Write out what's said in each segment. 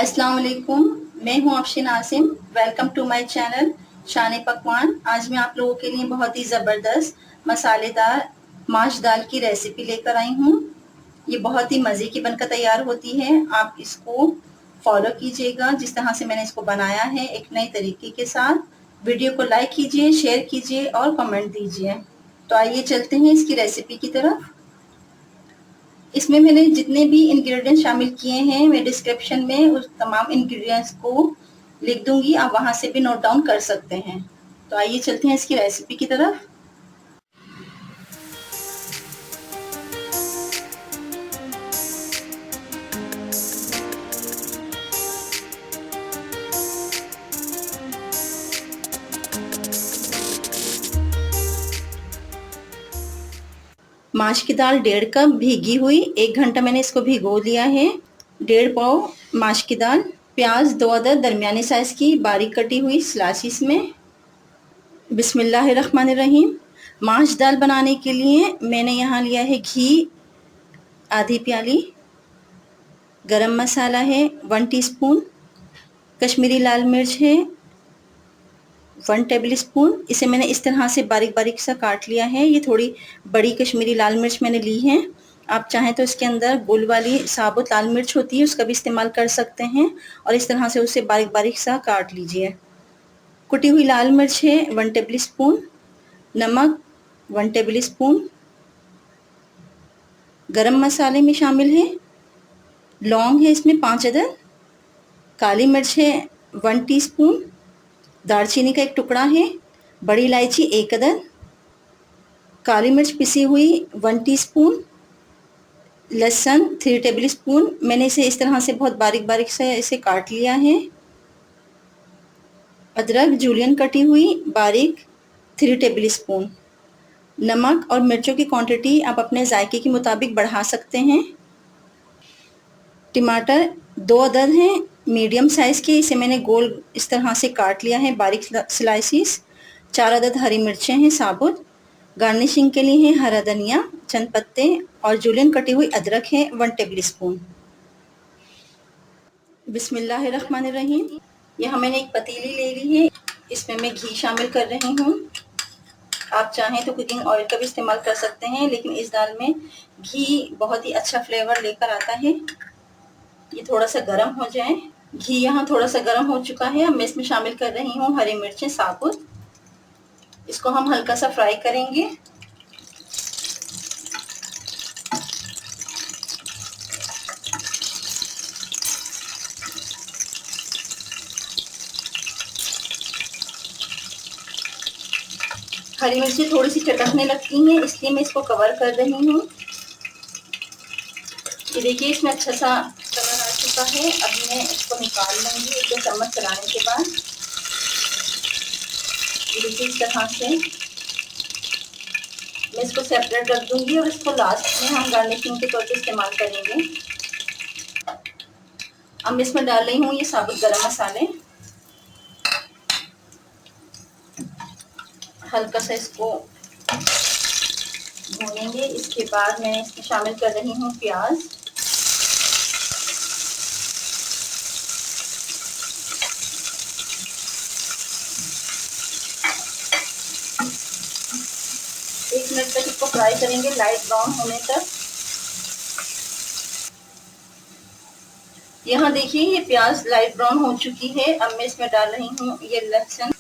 अस्सलाम वालेकुम। मैं हूं Afsheen Asim. Welcome to my channel Shan Pakwan. आज मैं आप लोगों के लिए बहुत ही ज़बरदस्त मसालेदार माश दाल की रेसिपी लेकर आई हूं। ये बहुत ही मज़े की बनकर तैयार होती है। आप इसको फॉलो कीजिएगा जिस तरह से मैंने इसको बनाया है, एक नए तरीके के साथ। वीडियो को लाइक कीजिए, शेयर कीजिए और कमेंट दीजिए। तो आइए चलते हैं इसकी रेसिपी की तरफ। इसमें मैंने जितने भी इंग्रेडिएंट्स शामिल किए हैं मैं डिस्क्रिप्शन में उस तमाम इंग्रेडिएंट्स को लिख दूंगी, आप वहां से भी नोट डाउन कर सकते हैं। तो आइए चलते हैं इसकी रेसिपी की तरफ। माश की दाल 1.5 कप भीगी हुई, 1 घंटा मैंने इसको भिगो लिया है। 1.5 पाव माश की दाल। प्याज 2 अदद दरमियानी साइज की बारीक कटी हुई स्लाइसिस में। बिस्मिल्लाहिर्रहमानिर्रहीम। माश दाल बनाने के लिए मैंने यहाँ लिया है घी आधी प्याली, गरम मसाला है 1 टीस्पून, कश्मीरी लाल मिर्च है 1 टेबल स्पून। इसे मैंने इस तरह से बारीक बारीक सा काट लिया है। ये थोड़ी बड़ी कश्मीरी लाल मिर्च मैंने ली है। आप चाहें तो इसके अंदर गुल वाली साबुत लाल मिर्च होती है, उसका भी इस्तेमाल कर सकते हैं और इस तरह से उसे बारीक बारीक सा काट लीजिए। कुटी हुई लाल मिर्च है 1 टेबल स्पून, नमक 1 टेबल स्पून, गरम मसाले में शामिल है लौंग है इसमें 5 अदद, काली मिर्च है 1 टीस्पून, दालचीनी का 1 टुकड़ा है, बड़ी इलायची 1 अदद, काली मिर्च पिसी हुई 1 टीस्पून, लहसुन 3 टेबल स्पून। मैंने इसे इस तरह से बहुत बारीक बारीक से इसे काट लिया है। अदरक जूलियन कटी हुई बारीक 3 टेबल स्पून। नमक और मिर्चों की क्वांटिटी आप अपने जायके के मुताबिक बढ़ा सकते हैं। टमाटर 2 अदद हैं मीडियम साइज़ के, इसे मैंने गोल इस तरह से काट लिया है बारीक स्लाइसिस। 4 अदद हरी मिर्चें हैं साबुत। गार्निशिंग के लिए है हरा धनिया चंद पत्ते और जूलियन कटी हुई अदरक है 1 टेबल स्पून। बिस्मिल्लाहिर्रहमानिर्रहीम। यहाँ मैंने एक पतीली ले ली है, इसमें मैं घी शामिल कर रही हूँ। आप चाहें तो कुकिंग ऑयल का भी इस्तेमाल कर सकते हैं, लेकिन इस दाल में घी बहुत ही अच्छा फ्लेवर लेकर आता है। ये थोड़ा सा गर्म हो जाए। घी यहाँ थोड़ा सा गर्म हो चुका है। अब मैं इसमें शामिल कर रही हूँ हरी मिर्चें साबुत। इसको हम हल्का सा फ्राई करेंगे। हरी मिर्ची थोड़ी सी चटकने लगती हैं, इसलिए मैं इसको कवर कर रही हूँ। ये देखिए इसमें अच्छा सा कलर आ चुका है। अब मैं इसको निकाल लूँगी 1-2 चम्मच चलाने के बाद। ये देखिए इस तरह से मैं इसको सेपरेट रख दूँगी और इसको लास्ट में हम गार्निशिंग के तौर पे इस्तेमाल करेंगे। अब मैं इसमें डाल रही हूँ ये साबुत गरम मसाले। हल्का सा इसको भूनेंगे। इसके बाद मैं इसमें शामिल कर रही हूँ प्याज। एक मिनट तक इसको फ्राई करेंगे लाइट ब्राउन होने तक। यहाँ देखिए ये प्याज लाइट ब्राउन हो चुकी है। अब मैं इसमें डाल रही हूँ ये लहसुन,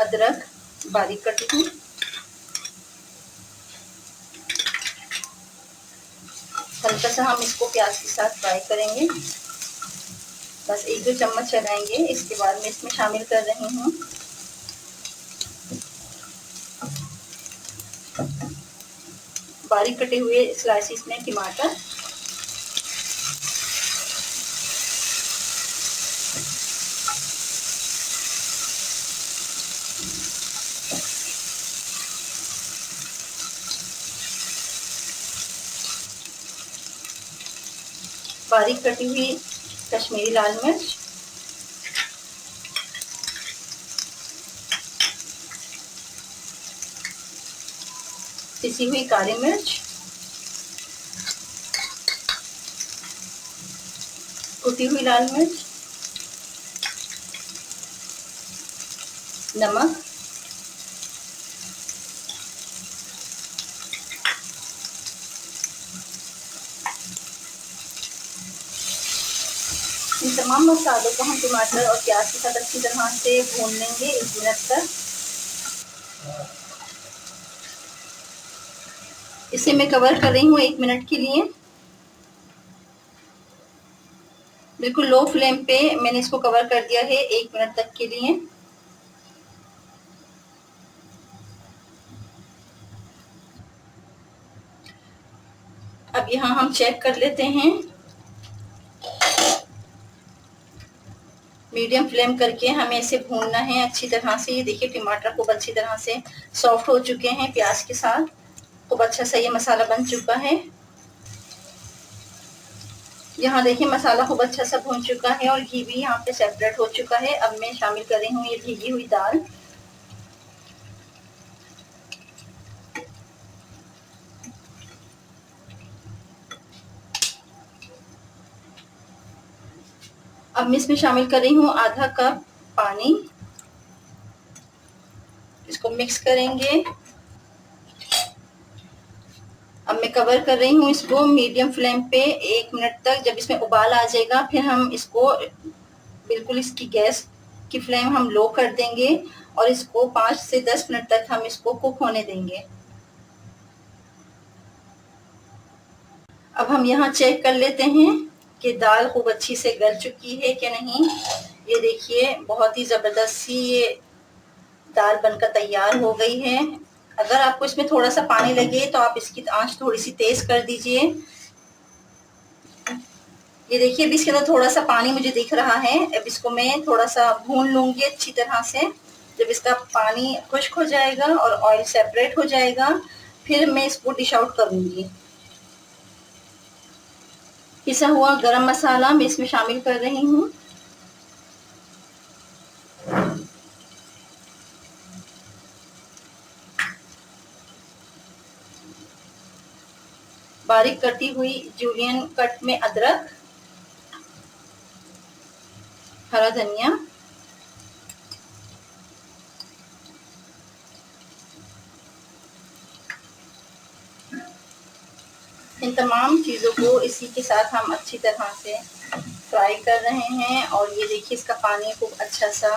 अदरक बारीक कटी हुई। हल्का सा हम इसको प्याज के साथ फ्राई करेंगे, बस 1-2 चम्मच चलाएंगे। इसके बाद मैं इसमें शामिल कर रही हूँ बारीक कटे हुए स्लाइसिस में टमाटर, बारीक कटी हुई कश्मीरी लाल मिर्च, पिसी हुई काली मिर्च, कुटी हुई लाल मिर्च, नमक, इन तमाम मसालों को हम टमाटर और प्याज के साथ अच्छी तरह से भून लेंगे 1 मिनट तक। इसे मैं कवर कर रही हूँ 1 मिनट के लिए। बिल्कुल लो फ्लेम पे मैंने इसको कवर कर दिया है 1 मिनट तक के लिए। अब यहाँ हम चेक कर लेते हैं। मीडियम फ्लेम करके हमें इसे भूनना है अच्छी तरह से। ये देखिए टमाटर खूब अच्छी तरह से सॉफ्ट हो चुके हैं प्याज के साथ। खूब अच्छा सा ये मसाला बन चुका है। यहाँ देखिए मसाला खूब अच्छा सा भून चुका है और घी भी यहाँ पे सेपरेट हो चुका है। अब मैं शामिल कर रही हूँ ये भीगी हुई दाल। अब मैं इसमें शामिल कर रही हूँ आधा कप पानी। इसको मिक्स करेंगे। अब मैं कवर कर रही हूँ इसको मीडियम फ्लेम पे 1 मिनट तक। जब इसमें उबाल आ जाएगा फिर हम इसको बिल्कुल इसकी गैस की फ्लेम हम लो कर देंगे और इसको 5 से 10 मिनट तक हम इसको कुक होने देंगे। अब हम यहाँ चेक कर लेते हैं कि दाल खूब अच्छी से गल चुकी है कि नहीं। ये देखिए बहुत ही जबरदस्त सी ये दाल बनकर तैयार हो गई है। अगर आपको इसमें थोड़ा सा पानी लगे तो आप इसकी आंच थोड़ी सी तेज कर दीजिए। ये देखिए अभी इसके अंदर थोड़ा सा पानी मुझे दिख रहा है। अब इसको मैं थोड़ा सा भून लूंगी अच्छी तरह से। जब इसका पानी खुश्क हो जाएगा और ऑयल सेपरेट हो जाएगा फिर मैं इसको डिश आउट करूंगी। पिसा हुआ गरम मसाला मैं इसमें शामिल कर रही हूँ। बारीक कटी हुई जूलियन कट में अदरक, हरा धनिया, इन तमाम चीज़ों को इसी के साथ हम अच्छी तरह से फ्राई कर रहे हैं। और ये देखिए इसका पानी खूब अच्छा सा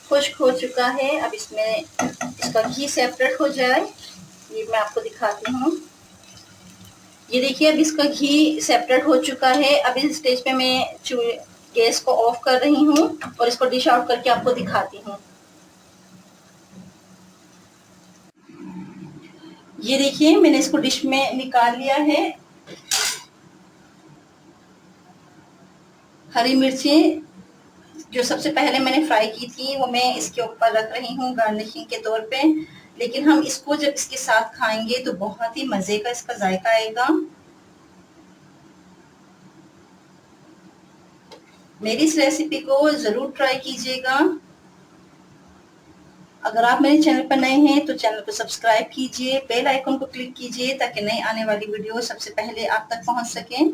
खुश्क हो चुका है। अब इसमें इसका घी सेपरेट हो जाए ये मैं आपको दिखाती हूँ। ये देखिए अब इसका घी सेपरेट हो चुका है। अब इस स्टेज पे मैं गैस को ऑफ कर रही हूँ और इसको डिश आउट करके आपको दिखाती हूँ। ये देखिए मैंने इसको डिश में निकाल लिया है। हरी मिर्चें जो सबसे पहले मैंने फ्राई की थी वो मैं इसके ऊपर रख रही हूँ गार्निशिंग के तौर पे। लेकिन हम इसको जब इसके साथ खाएंगे तो बहुत ही मजे का इसका जायका आएगा। मेरी इस रेसिपी को जरूर ट्राई कीजिएगा। अगर आप मेरे चैनल पर नए हैं तो चैनल को सब्सक्राइब कीजिए, बेल आइकन को क्लिक कीजिए ताकि नई आने वाली वीडियो सबसे पहले आप तक पहुंच सके।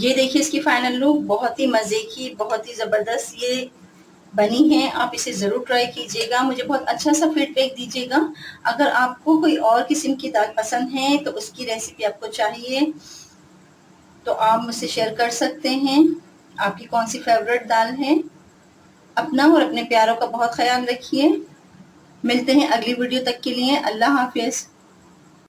ये देखिए इसकी फाइनल लुक बहुत ही मजे की, बहुत ही जबरदस्त ये बनी है। आप इसे जरूर ट्राई कीजिएगा। मुझे बहुत अच्छा सा फीडबैक दीजिएगा। अगर आपको कोई और किस्म की दाल पसंद है तो उसकी रेसिपी आपको चाहिए तो आप मुझसे शेयर कर सकते हैं। आपकी कौन सी फेवरेट दाल है। अपना और अपने प्यारों का बहुत ख्याल रखिए। मिलते हैं अगली वीडियो तक के लिए। अल्लाह हाफिज।